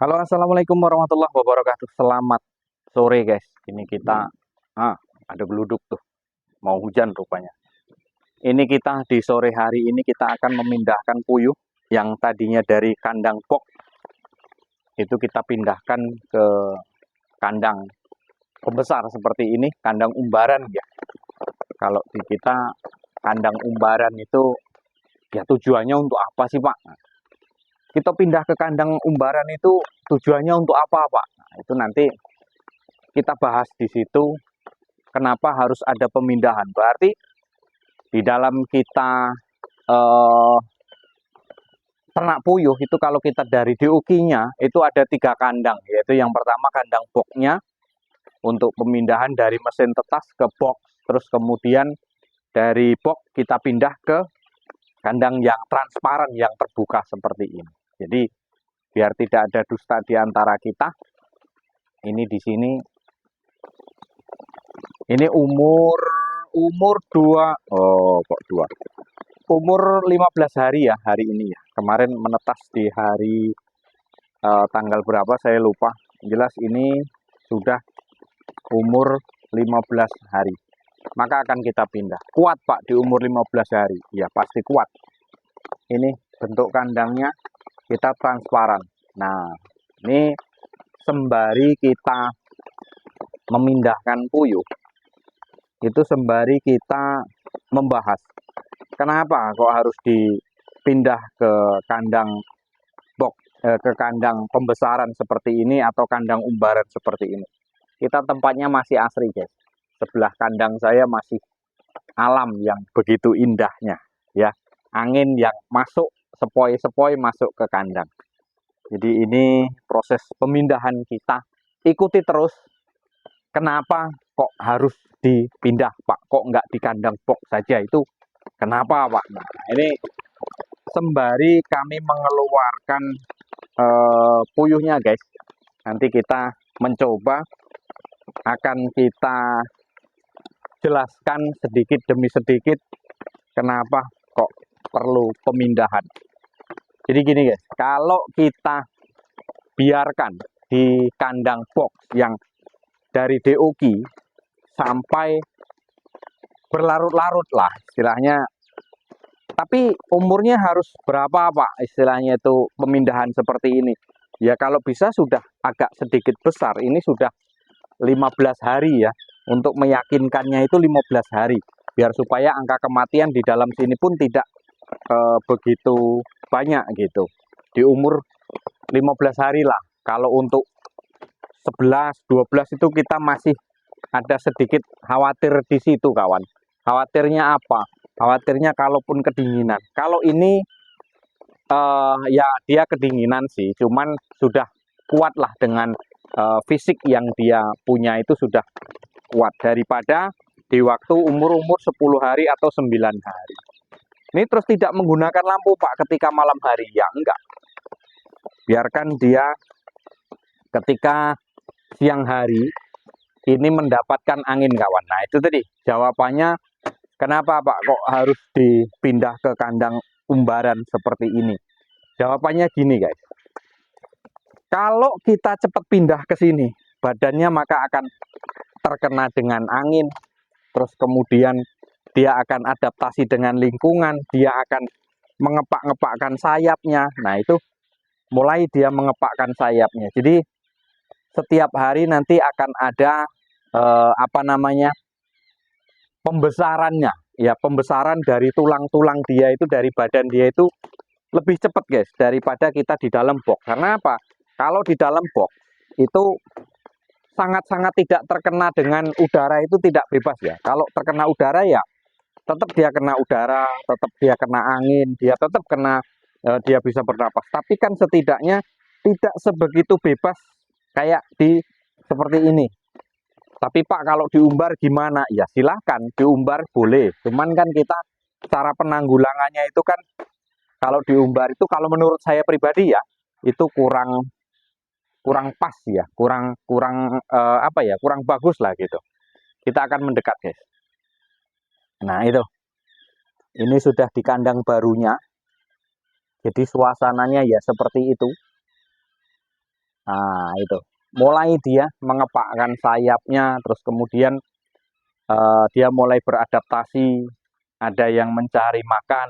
Halo, assalamualaikum warahmatullahi wabarakatuh. Selamat sore, guys. Ini kita, ada geluduk tuh. Mau hujan rupanya. Ini kita di sore hari ini kita akan memindahkan puyuh yang tadinya dari kandang box itu kita pindahkan ke kandang pembesar seperti ini, kandang umbaran ya. Kalau di kita kandang umbaran itu ya tujuannya untuk apa sih, Pak? Kita pindah ke kandang umbaran itu tujuannya untuk apa, Pak? Nah, itu nanti kita bahas di situ kenapa harus ada pemindahan. Berarti di dalam kita eh, ternak puyuh itu kalau kita dari DUK-nya itu ada 3 kandang, yaitu yang pertama kandang boxnya untuk pemindahan dari mesin tetas ke box, terus kemudian dari box kita pindah ke kandang yang transparan yang terbuka seperti ini. Jadi biar tidak ada dusta di antara kita, ini di sini ini umur umur 2, oh kok 2, umur 15 hari ya hari ini ya. Kemarin menetas di hari tanggal berapa saya lupa. Jelas ini sudah umur 15 hari. Maka akan kita pindah. Kuat Pak di umur 15 hari? Ya pasti kuat. Ini bentuk kandangnya kita transparan. Nah, ini sembari kita memindahkan puyuh, itu sembari kita membahas kenapa kok harus dipindah ke kandang box, ke kandang pembesaran seperti ini atau kandang umbaran seperti ini. Kita tempatnya masih asri, guys. Sebelah kandang saya masih alam yang begitu indahnya, ya. Angin yang masuk sepoi-sepoi masuk ke kandang. Jadi ini proses pemindahan kita. Ikuti terus. Kenapa kok harus dipindah, Pak? Kok nggak di kandang box saja? Itu kenapa, Pak? Nah, ini sembari kami mengeluarkan puyuhnya, guys. Nanti kita mencoba akan kita jelaskan sedikit demi sedikit kenapa kok perlu pemindahan. Jadi gini, guys, kalau kita biarkan di kandang box yang dari DOK sampai berlarut-larut lah istilahnya, tapi umurnya harus berapa, Pak, istilahnya itu pemindahan seperti ini? Ya kalau bisa sudah agak sedikit besar, ini sudah 15 hari ya, untuk meyakinkannya itu 15 hari, biar supaya angka kematian di dalam sini pun tidak begitu banyak gitu, di umur 15 hari lah. Kalau untuk 11, 12 itu kita masih ada sedikit khawatir di situ, kawan. Khawatirnya apa? Khawatirnya kalaupun kedinginan. Kalau ini ya dia kedinginan sih, cuman sudah kuat lah dengan fisik yang dia punya itu sudah kuat daripada di waktu umur-umur 10 hari atau 9 hari. Ini terus tidak menggunakan lampu, Pak, ketika malam hari. Ya enggak. Biarkan dia ketika siang hari ini mendapatkan angin, kawan. Nah, itu tadi jawabannya kenapa, Pak, kok harus dipindah ke kandang umbaran seperti ini. Jawabannya gini, guys. Kalau kita cepat pindah ke sini, badannya maka akan terkena dengan angin, terus kemudian dia akan adaptasi dengan lingkungan, dia akan mengepak-ngepakkan sayapnya. Nah, itu mulai dia mengepakkan sayapnya. Jadi setiap hari nanti akan ada apa namanya? Pembesarannya. Ya, pembesaran dari tulang-tulang dia itu, dari badan dia itu lebih cepat, guys, daripada kita di dalam box. Karena apa? Kalau di dalam box itu sangat-sangat tidak terkena dengan udara, itu tidak bebas ya. Kalau terkena udara ya tetap dia kena udara, tetap dia kena angin, dia tetap kena dia bisa bernapas. Tapi kan setidaknya tidak sebegitu bebas kayak di seperti ini. Tapi Pak, kalau diumbar gimana? Ya silahkan diumbar boleh. Cuman kan kita cara penanggulangannya itu kan kalau diumbar itu, kalau menurut saya pribadi ya, itu kurang kurang pas ya, kurang kurang apa ya, kurang bagus lah gitu. Kita akan mendekat, guys. Nah, itu. Ini sudah di kandang barunya. Jadi suasananya ya seperti itu. Nah, itu. Mulai dia mengepakkan sayapnya, terus kemudian dia mulai beradaptasi, ada yang mencari makan,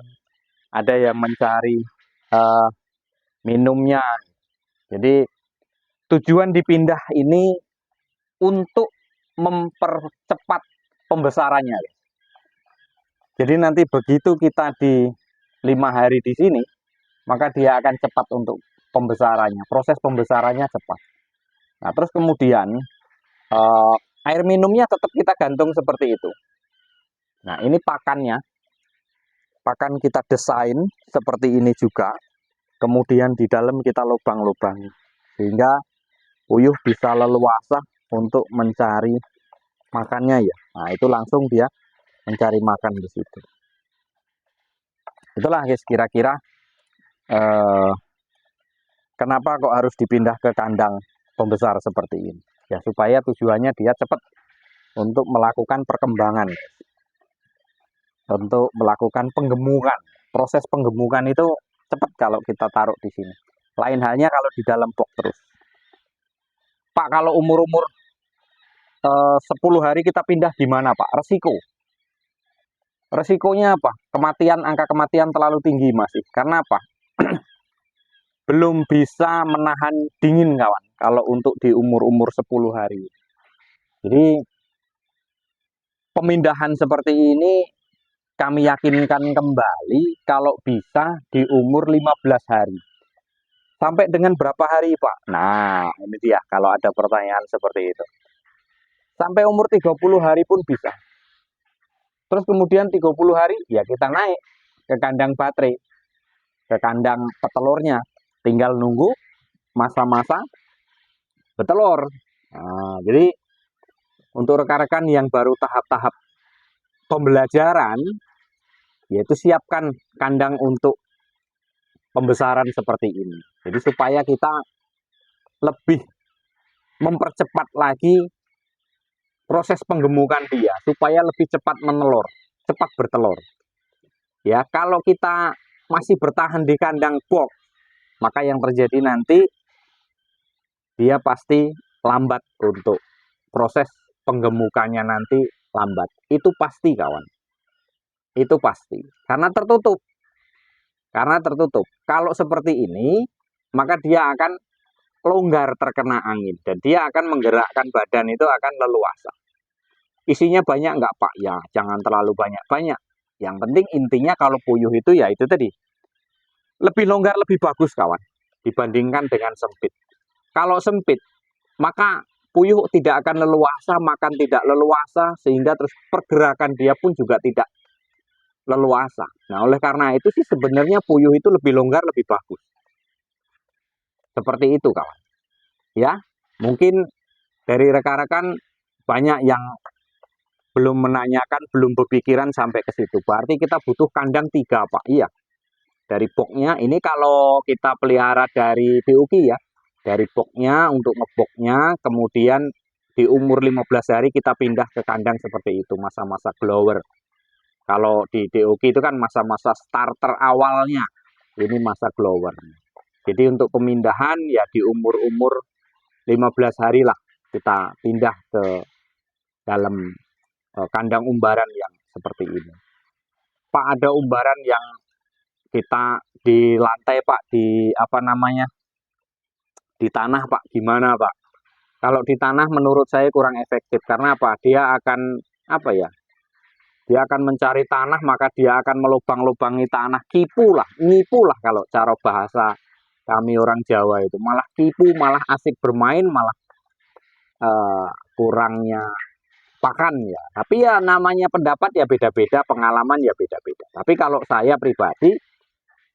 ada yang mencari eh, minumnya. Jadi tujuan dipindah ini untuk mempercepat pembesarannya. Jadi nanti begitu kita di 5 hari di sini, maka dia akan cepat untuk pembesarannya. Proses pembesarannya cepat. Nah, terus kemudian air minumnya tetap kita gantung seperti itu. Nah, ini pakannya. Pakan kita desain seperti ini juga. Kemudian di dalam kita lubang-lubangi. Sehingga puyuh bisa leluasa untuk mencari makannya ya. Nah, itu langsung dia mencari makan di situ. Itulah guys kira-kira kenapa kok harus dipindah ke kandang pembesar seperti ini. Ya supaya tujuannya dia cepat untuk melakukan perkembangan. Untuk melakukan penggemukan. Proses penggemukan itu cepat kalau kita taruh di sini. Lain halnya kalau di dalam box terus. Pak, kalau umur-umur 10 hari kita pindah di mana Pak? Resiko. Resikonya apa? Kematian, angka kematian terlalu tinggi masih. Karena apa? Belum bisa menahan dingin kawan. Kalau untuk di umur-umur 10 hari. Jadi pemindahan seperti ini kami yakinkan kembali kalau bisa di umur 15 hari. Sampai dengan berapa hari Pak? Nah ini dia kalau ada pertanyaan seperti itu. Sampai umur 30 hari pun bisa. Terus kemudian 30 hari ya kita naik ke kandang baterai, ke kandang petelurnya. Tinggal nunggu masa-masa betelur. Nah, jadi untuk rekan-rekan yang baru tahap-tahap pembelajaran, yaitu siapkan kandang untuk pembesaran seperti ini. Jadi supaya kita lebih mempercepat lagi proses penggemukan dia, supaya lebih cepat menelur, cepat bertelur. Ya, kalau kita masih bertahan di kandang box, maka yang terjadi nanti dia pasti lambat untuk proses penggemukannya nanti lambat. Itu pasti kawan. Itu pasti. Karena tertutup. Karena tertutup. Kalau seperti ini, maka dia akan longgar terkena angin. Dan dia akan menggerakkan badan itu akan leluasa. Isinya banyak enggak Pak? Ya, jangan terlalu banyak-banyak. Yang penting intinya kalau puyuh itu ya itu tadi. Lebih longgar, lebih bagus kawan. Dibandingkan dengan sempit. Kalau sempit, maka puyuh tidak akan leluasa, makan tidak leluasa, sehingga terus pergerakan dia pun juga tidak leluasa. Nah, oleh karena itu sih sebenarnya puyuh itu lebih longgar, lebih bagus. Seperti itu, kawan. Ya, mungkin dari rekan-rekan banyak yang belum menanyakan, belum berpikiran sampai ke situ. Berarti kita butuh kandang 3, Pak. Iya. Dari boxnya, ini kalau kita pelihara dari BUK ya, dari boxnya untuk ngeboxnya, kemudian di umur 15 hari kita pindah ke kandang seperti itu, masa-masa grower. Kalau di DOG itu kan masa-masa starter awalnya, ini masa grower. Jadi untuk pemindahan ya di umur-umur 15 hari lah kita pindah ke dalam kandang umbaran yang seperti ini. Pak, ada umbaran yang kita di lantai Pak, di apa namanya, di tanah Pak, gimana Pak? Kalau di tanah menurut saya kurang efektif, karena apa? Dia akan, apa ya, dia akan mencari tanah, maka dia akan melubang-lubangi tanah, kipu lah kalau cara bahasa kami orang Jawa itu. Malah kipu, malah asik bermain, malah kurangnya pakan ya. Tapi ya namanya pendapat ya beda-beda, pengalaman ya beda-beda. Tapi kalau saya pribadi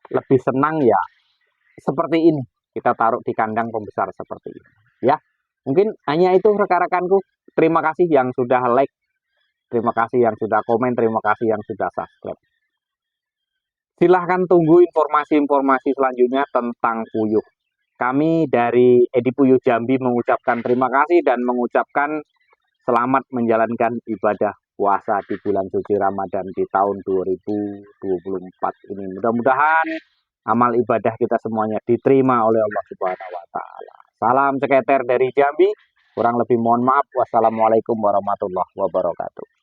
lebih senang ya seperti ini, kita taruh di kandang pembesar seperti ini ya. Mungkin hanya itu rekan-rekanku. Terima kasih yang sudah like, terima kasih yang sudah komen, terima kasih yang sudah subscribe. Silahkan tunggu informasi-informasi selanjutnya tentang puyuh. Kami dari Edi Puyuh Jambi mengucapkan terima kasih dan mengucapkan selamat menjalankan ibadah puasa di bulan suci Ramadan di tahun 2024 ini. Mudah-mudahan amal ibadah kita semuanya diterima oleh Allah Subhanahu wa Ta'ala. Salam ceketer dari Jambi. Kurang lebih mohon maaf. Wassalamualaikum warahmatullahi wabarakatuh.